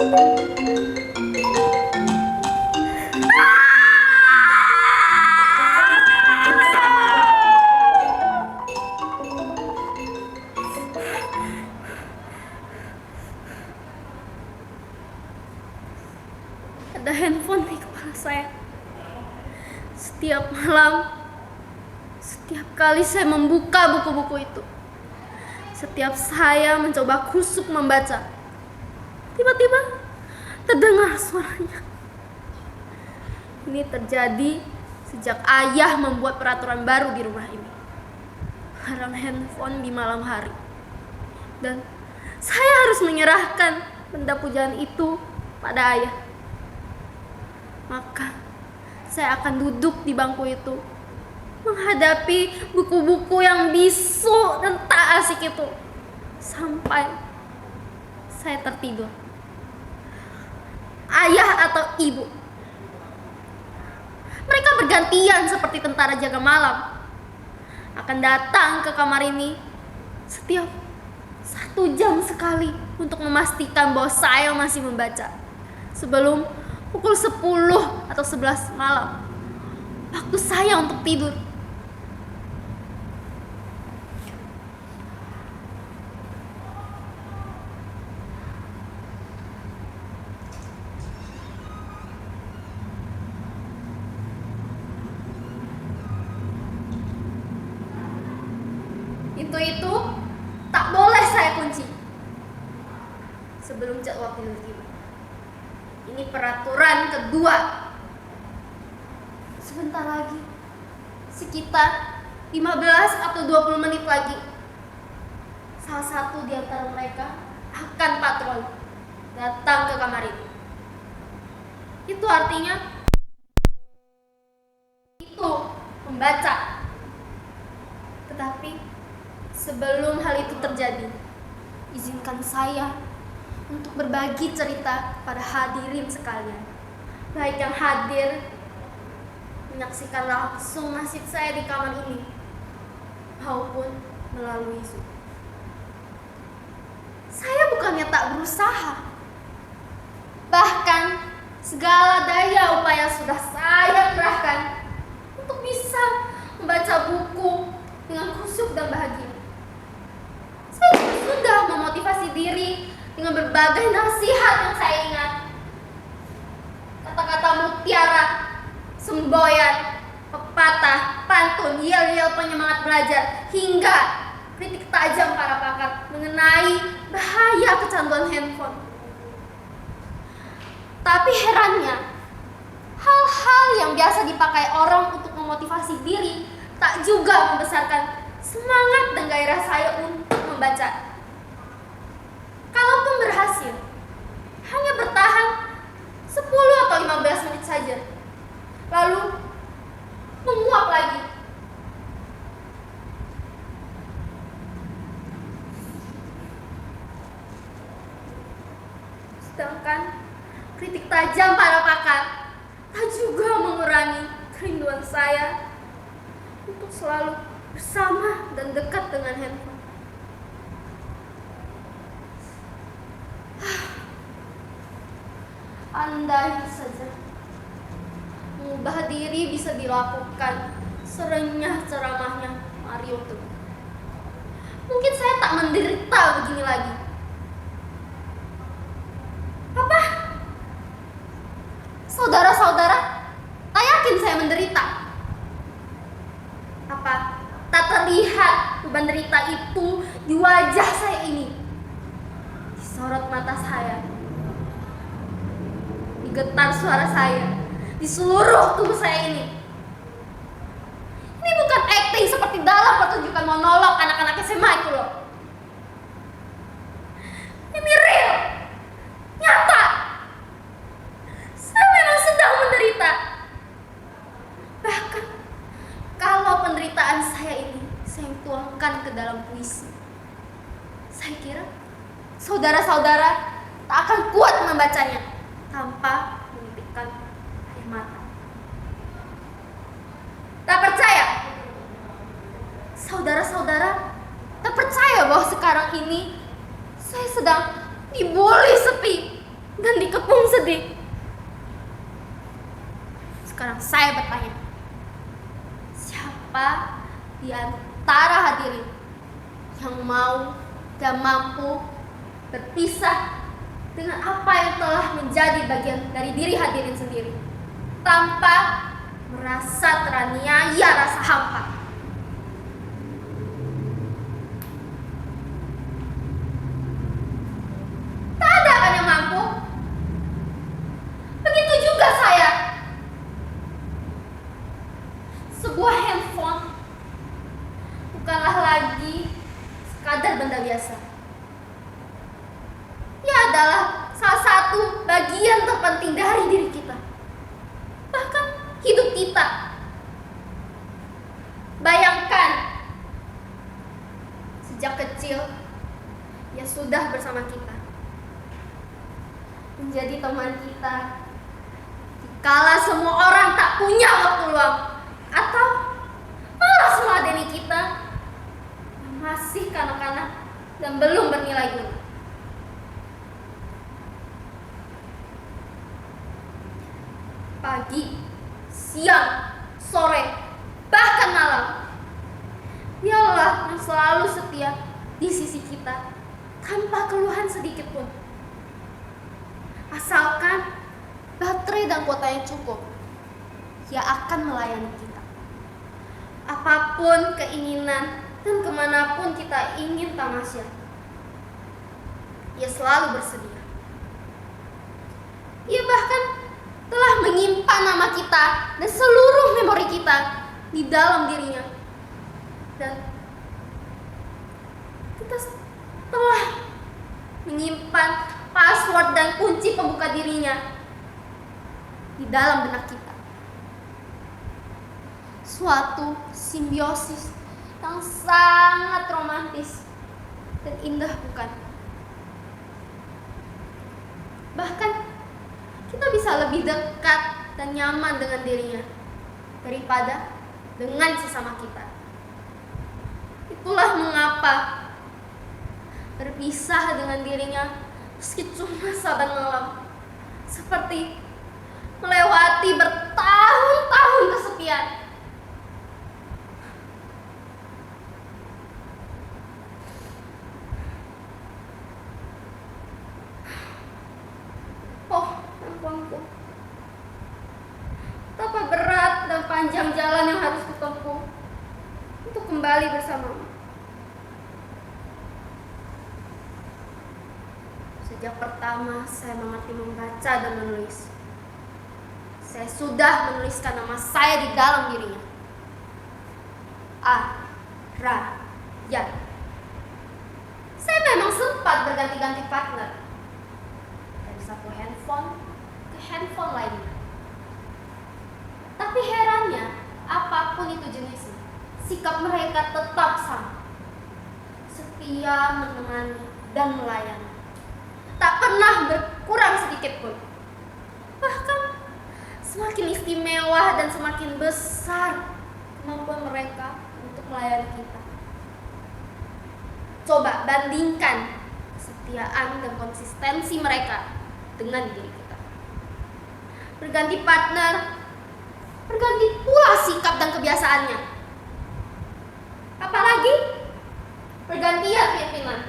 Ada handphone di kepala saya. Setiap malam, setiap kali saya membuka buku-buku itu, setiap saya mencoba kusuk membaca, tiba-tiba terdengar suaranya. Ini terjadi sejak ayah membuat peraturan baru di rumah ini, larang handphone di malam hari. Dan saya harus menyerahkan benda pujaan itu pada ayah. Maka saya akan duduk di bangku itu, menghadapi buku-buku yang bisu dan tak asik itu, sampai saya tertidur. Ayah atau ibu, mereka bergantian seperti tentara jaga malam, akan datang ke kamar ini setiap 1 jam sekali untuk memastikan bahwa saya masih membaca sebelum pukul 10 atau 11 malam, waktu saya untuk tidur. Itu tak boleh saya kunci sebelum jadwal tidur tiba. Ini peraturan kedua. Sebentar lagi, sekitar 15 atau 20 menit lagi, salah satu di antara mereka akan patroli datang ke kamar ini. Itu artinya itu membaca. Tetapi sebelum hal itu terjadi, izinkan saya untuk berbagi cerita pada hadirin sekalian, baik yang hadir menyaksikan langsung nasib saya di kamar ini maupun melalui Zoom. Saya bukannya tak berusaha, bahkan segala daya upaya sudah saya kerahkan untuk bisa membaca buku dengan khusyuk dan bahagia. Saya sudah memotivasi diri dengan berbagai nasihat yang saya ingat, kata-kata mutiara, semboyan, pepatah, pantun, yel-yel penyemangat belajar, hingga kritik tajam para pakar mengenai bahaya kecanduan handphone. Tapi herannya, hal-hal yang biasa dipakai orang untuk memotivasi diri tak juga membesarkan semangat dan gairah saya untuk membaca. Kalaupun berhasil, hanya bertahan 10 atau 15 menit saja, lalu menguap lagi. Sedangkan kritik tajam para pakar tak juga mengurangi kerinduan saya untuk selalu bersama dan dekat dengan handphone. Andai saja mengubah diri bisa dilakukan serenyah ceramahnya Mario Teguh, mungkin saya tak menderita begini lagi. Apa? Saudara-saudara, tak yakin saya menderita? Apa tak terlihat beban derita itu di wajah saya ini, di sorot mata saya, di getar suara saya, di seluruh tubuh saya ini? Ini bukan acting seperti dalam pertunjukan monolog anak-anak SMA itu loh. Ini real, nyata. Saya memang sedang menderita. Bahkan kalau penderitaan saya ini saya tuangkan ke dalam puisi, saya kira saudara-saudara tak akan kuat membacanya tanpa menitikkan air mata. Tak percaya? Saudara-saudara tak percaya bahwa sekarang ini saya sedang dibully sepi dan dikepung sedih. Sekarang saya bertanya, siapa di antara hadirin yang mau dan mampu berpisah dengan apa yang telah menjadi bagian dari diri hadirin sendiri tanpa merasa teraniaya rasa hampa? Tak ada kan yang mampu? Begitu juga saya. Sebuah handphone bukanlah lagi sekadar benda biasa. Ia adalah salah satu bagian terpenting dari diri kita, bahkan hidup kita. Bayangkan, sejak kecil ia sudah bersama kita, menjadi teman kita dikala semua orang tak punya waktu luang, atau malah meladeni kita yang masih kanak-kanak dan belum bernilai guna. Pagi, siang, sore, bahkan malam, dialah yang selalu setia di sisi kita tanpa keluhan sedikit pun. Asalkan baterai dan kuotanya cukup, ia akan melayani kita. Apapun keinginan dan kemanapun kita ingin tamasya, ia selalu bersedia. Ia bahkan telah menyimpan nama kita dan seluruh memori kita di dalam dirinya. Dan kita telah menyimpan password dan kunci pembuka dirinya di dalam benak kita. Suatu simbiosis yang sangat romantis dan indah, bukan? Bahkan kita bisa lebih dekat dan nyaman dengan dirinya daripada dengan sesama kita. Itulah mengapa berpisah dengan dirinya meski cuma saban malam, seperti melewati bertahun-tahun kesepian. Oh, ampun. Betapa berat dan panjang jalan yang harus kutempuh untuk kembali bersamamu. Sejak pertama saya mengerti membaca dan menulis, saya sudah menuliskan nama saya di dalam dirinya. Yan. Saya memang sempat berganti-ganti partner dari satu handphone ke handphone lainnya. Tapi herannya, apapun itu jenisnya, sikap mereka tetap sama. Setia menemani dan melayani, tak pernah berkurang sedikit pun. Bahkan semakin istimewa dan semakin besar kemampuan mereka untuk melayani kita. Coba bandingkan kesetiaan dan konsistensi mereka dengan diri kita. Berganti partner, berganti pula sikap dan kebiasaannya. Apalagi pergantian pimpinan,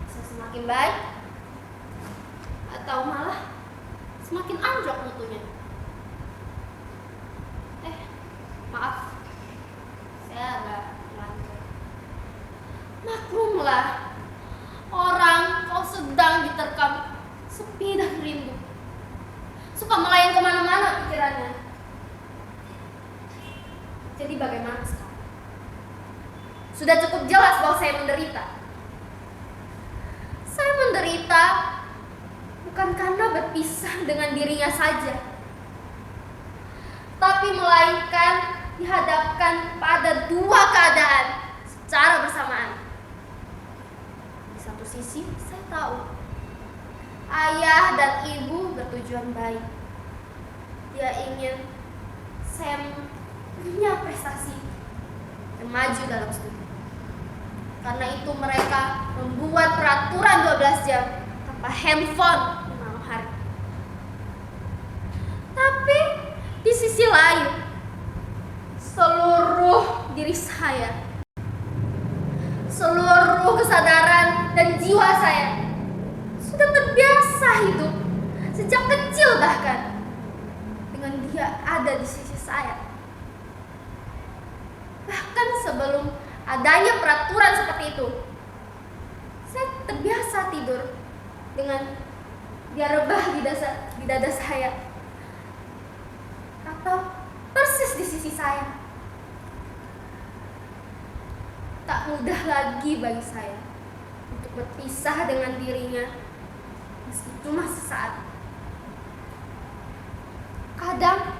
bisa semakin baik atau malah semakin anjlok mutunya. Maaf, saya agak lancar. Maklumlah, orang kau sedang diterkam sepi dan rindu, suka melayang kemana-mana pikirannya. Jadi bagaimana sekarang? Sudah cukup jelas bahwa saya menderita. Saya menderita bukan karena berpisah dengan dirinya saja, tapi melainkan dihadapkan pada dua keadaan secara bersamaan. Di satu sisi, saya tahu ayah dan ibu bertujuan baik. Dia ingin saya punya prestasi dan maju dalam studi. Karena itu mereka membuat peraturan 12 jam, tapi tanpa handphone di malam hari. Tapi di sisi lain, seluruh diri saya, seluruh kesadaran dan jiwa saya sudah terbiasa hidup sejak kecil bahkan dengan dia ada di sisi saya. Bahkan sebelum adanya peraturan seperti itu, saya terbiasa tidur dengan dia rebah di dada saya atau persis di sisi saya. Tak mudah lagi bagi saya untuk berpisah dengan dirinya meski cuma sesaat. Kadang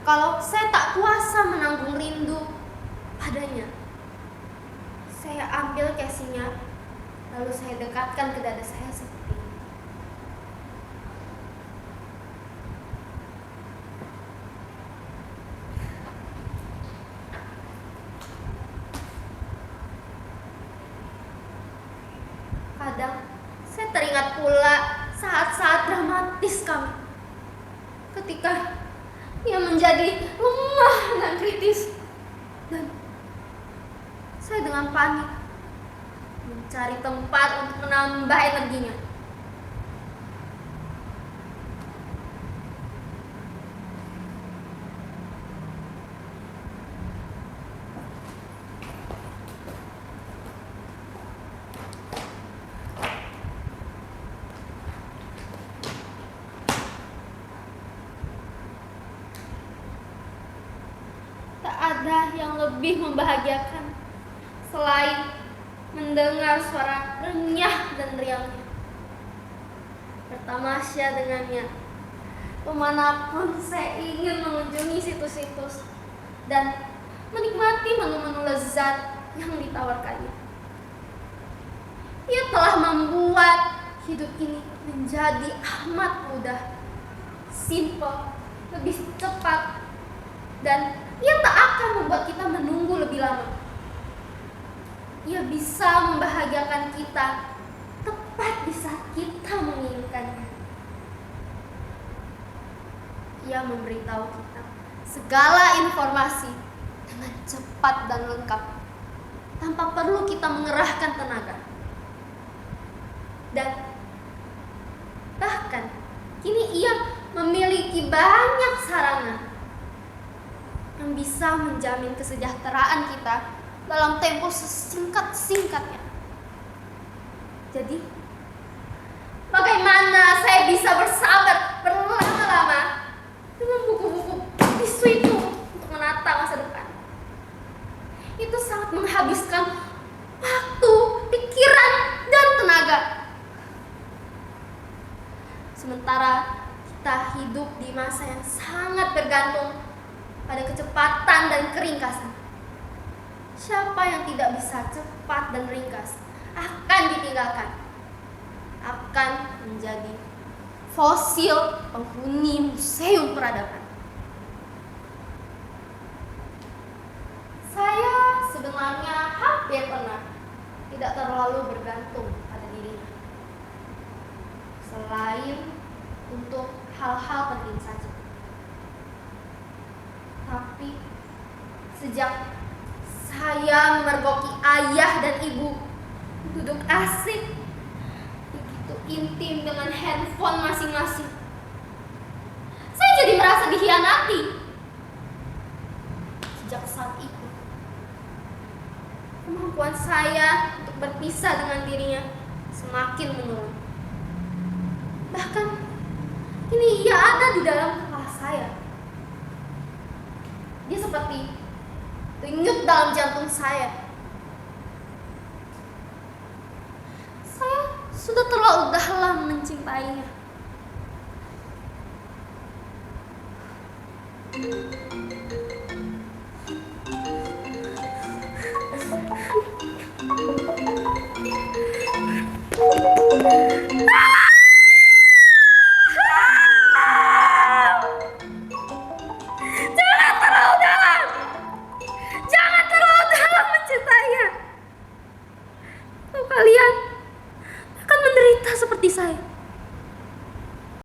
kalau saya tak kuasa menanggung rindu padanya, saya ambil casingnya lalu saya dekatkan ke dada saya seperti ini. Kadang saya teringat pula saat-saat dramatis kami ketika ia menjadi lemah dan kritis, dan saya dengan panik mencari tempat untuk menambah energinya. Tak ada yang lebih membahagiakan selain mendengar suara renyah dan riangnya, bertamasya dengannya kemanapun saya ingin mengunjungi situs-situs dan menikmati menu-menu lezat yang ditawarkannya. Ia telah membuat hidup ini menjadi amat mudah, simple, lebih cepat, dan ia tak akan membuat kita menunggu lebih lama. Ia bisa membahagiakan kita tepat di saat kita menginginkannya. Ia memberitahu kita segala informasi dengan cepat dan lengkap, tanpa perlu kita mengerahkan tenaga. Dan bahkan kini ia memiliki banyak sarana yang bisa menjamin kesejahteraan kita dalam tempo sesingkat-singkatnya. Jadi, bagaimana saya bisa bersabar berlama-lama dengan buku-buku bisu itu untuk menata masa depan? Itu sangat menghabiskan waktu, pikiran, dan tenaga. Sementara kita hidup di masa yang sangat bergantung pada kecepatan dan keringkasan. Siapa yang tidak bisa cepat dan ringkas akan ditinggalkan, akan menjadi fosil penghuni museum peradaban. Saya sebenarnya hampir pernah tidak terlalu bergantung pada dirinya, selain untuk hal-hal penting saja. Tapi sejak saya memergoki ayah dan ibu duduk asik begitu intim dengan handphone masing-masing, saya jadi merasa dikhianati. Sejak saat itu, kemampuan saya untuk berpisah dengan dirinya semakin menurun. Bahkan kini ia ada di dalam kepala saya. Dia seperti denyut dalam jantung saya. Saya sudah terlalu dalam mencintainya. Kalian akan menderita seperti saya.